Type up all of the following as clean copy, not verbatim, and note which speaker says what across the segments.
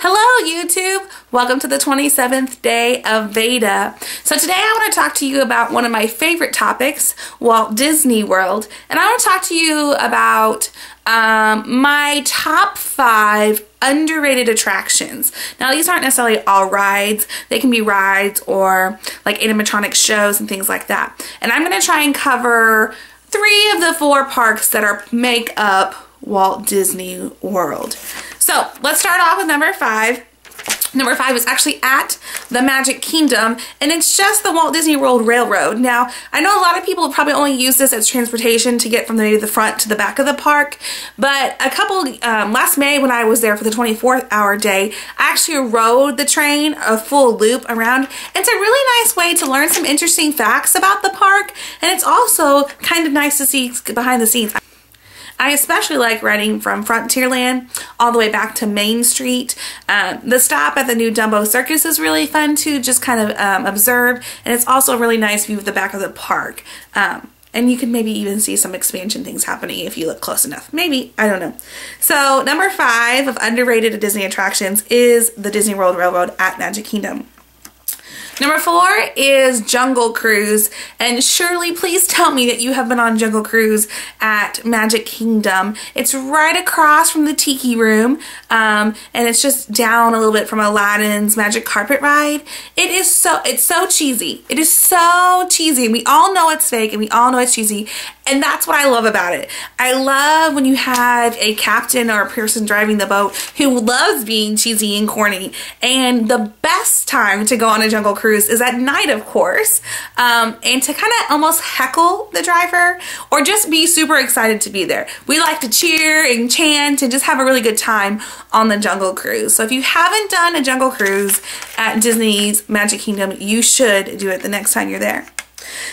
Speaker 1: Hello YouTube! Welcome to the 27th day of Veda. So today I want to talk to you about one of my favorite topics, Walt Disney World. And I want to talk to you about my top 5 underrated attractions. Now these aren't necessarily all rides. They can be rides or like animatronic shows and things like that. And I'm going to try and cover 3 of the 4 parks that make up Walt Disney World. So let's start off with number 5. Number 5 is actually at the Magic Kingdom, and it's just the Walt Disney World Railroad. Now, I know a lot of people probably only use this as transportation to get from maybe the front to the back of the park, but a couple, last May when I was there for the 24th hour day, I actually rode the train a full loop around. It's a really nice way to learn some interesting facts about the park, and it's also kind of nice to see behind the scenes. I especially like riding from Frontierland all the way back to Main Street. The stop at the new Dumbo Circus is really fun to just kind of observe, and it's also a really nice view of the back of the park. And you can maybe even see some expansion things happening if you look close enough. Maybe, I don't know. So number 5 of underrated Disney attractions is the Disney World Railroad at Magic Kingdom. Number 4 is Jungle Cruise, and Shirley, please tell me that you have been on Jungle Cruise at Magic Kingdom. It's right across from the Tiki Room, and it's just down a little bit from Aladdin's Magic Carpet Ride. It's so cheesy. It is so cheesy. We all know it's fake, and we all know it's cheesy, and that's what I love about it. I love when you have a captain or a person driving the boat who loves being cheesy and corny, and the best time to go on a Jungle Cruise is at night, of course, and to kind of almost heckle the driver or just be super excited to be there. We like to cheer and chant and just have a really good time on the Jungle Cruise. So if you haven't done a Jungle Cruise at Disney's Magic Kingdom, you should do it the next time you're there.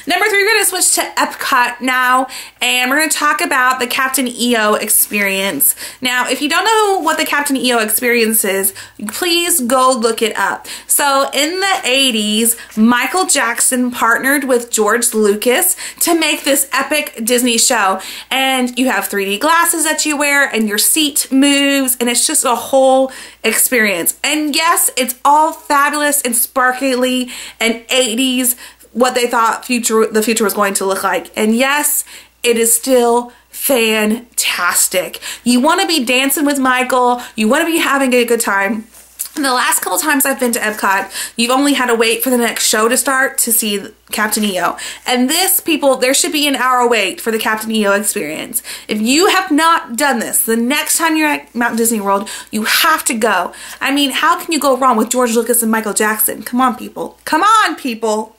Speaker 1: Number 3, we're going to switch to Epcot now, and we're going to talk about the Captain EO experience. Now, if you don't know what the Captain EO experience is, please go look it up. So, in the 80s, Michael Jackson partnered with George Lucas to make this epic Disney show, and you have 3D glasses that you wear, and your seat moves, and it's just a whole experience. And yes, it's all fabulous and sparkly and 80s, what they thought the future was going to look like. And yes, it is still fantastic. You want to be dancing with Michael. You want to be having a good time. And the last couple times I've been to Epcot, you've only had to wait for the next show to start to see Captain EO. And this, people, there should be an hour wait for the Captain EO experience. If you have not done this, the next time you're at Mount Disney World, you have to go. I mean, how can you go wrong with George Lucas and Michael Jackson? Come on, people. Come on, people.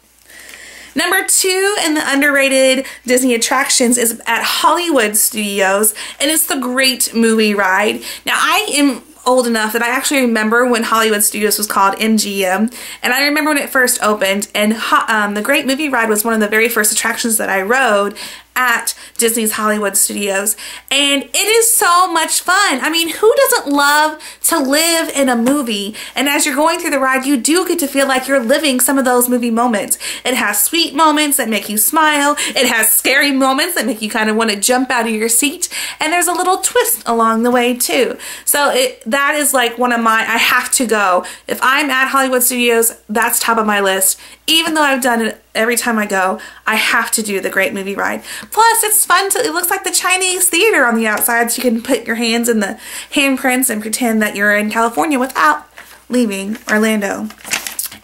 Speaker 1: Number 2 in the underrated Disney attractions is at Hollywood Studios, and it's the Great Movie Ride. Now, I am old enough that I actually remember when Hollywood Studios was called MGM, and I remember when it first opened, and the Great Movie Ride was one of the very first attractions that I rode at Disney's Hollywood Studios, and it is so much fun. I mean, who doesn't love to live in a movie? And as you're going through the ride, you do get to feel like you're living some of those movie moments. It has sweet moments that make you smile. It has scary moments that make you kind of want to jump out of your seat, and there's a little twist along the way too. So that is like one of my, I have to go. If I'm at Hollywood Studios, that's top of my list. Even though I've done it every time I go, I have to do the Great Movie Ride. Plus, it's fun to, it looks like the Chinese theater on the outside, so you can put your hands in the handprints and pretend that you're in California without leaving Orlando.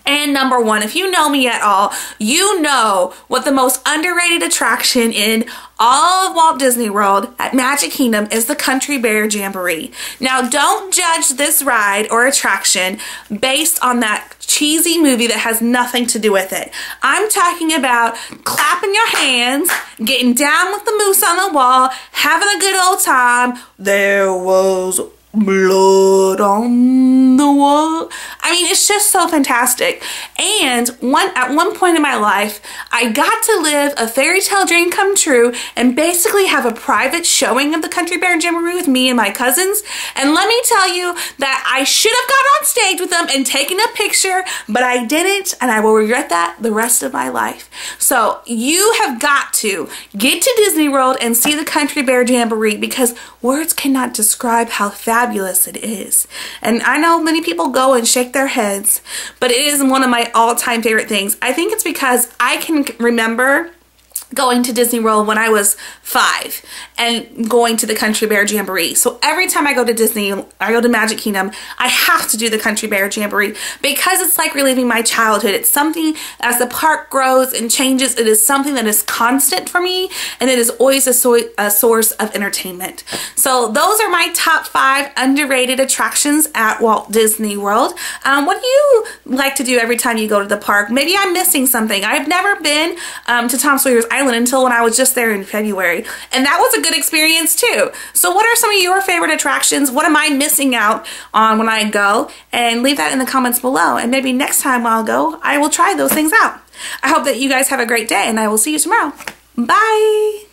Speaker 1: And number 1, if you know me at all, you know what the most underrated attraction in all of Walt Disney World at Magic Kingdom is the Country Bear Jamboree. Now, don't judge this ride or attraction based on that cheesy movie that has nothing to do with it. I'm talking about clapping your hands, getting down with the moose on the wall, having a good old time. There was blood on the wall. I mean, it's just so fantastic. And at one point in my life, I got to live a fairy tale dream come true and basically have a private showing of the Country Bear Jamboree with me and my cousins. And let me tell you that I should have got on on stage with them and taken a picture, but I didn't, and I will regret that the rest of my life. So you have got to get to Disney World and see the Country Bear Jamboree, because words cannot describe how fabulous it is. And I know many people go and shake their heads, but it is one of my all-time favorite things. I think it's because I can remember going to Disney World when I was 5 and going to the Country Bear Jamboree. So every time I go to Disney, I go to Magic Kingdom, I have to do the Country Bear Jamboree because it's like reliving my childhood. It's something, as the park grows and changes, it is something that is constant for me, and it is always a source of entertainment. So those are my top 5 underrated attractions at Walt Disney World. What do you like to do every time you go to the park? Maybe I'm missing something. I've never been to Tom Sawyer's Island until when I was just there in February, and that was a good experience too. So what are some of your favorite attractions? What am I missing out on when I go? And leave that in the comments below, and maybe next time I'll go, I will try those things out. I hope that you guys have a great day, and I will see you tomorrow. Bye!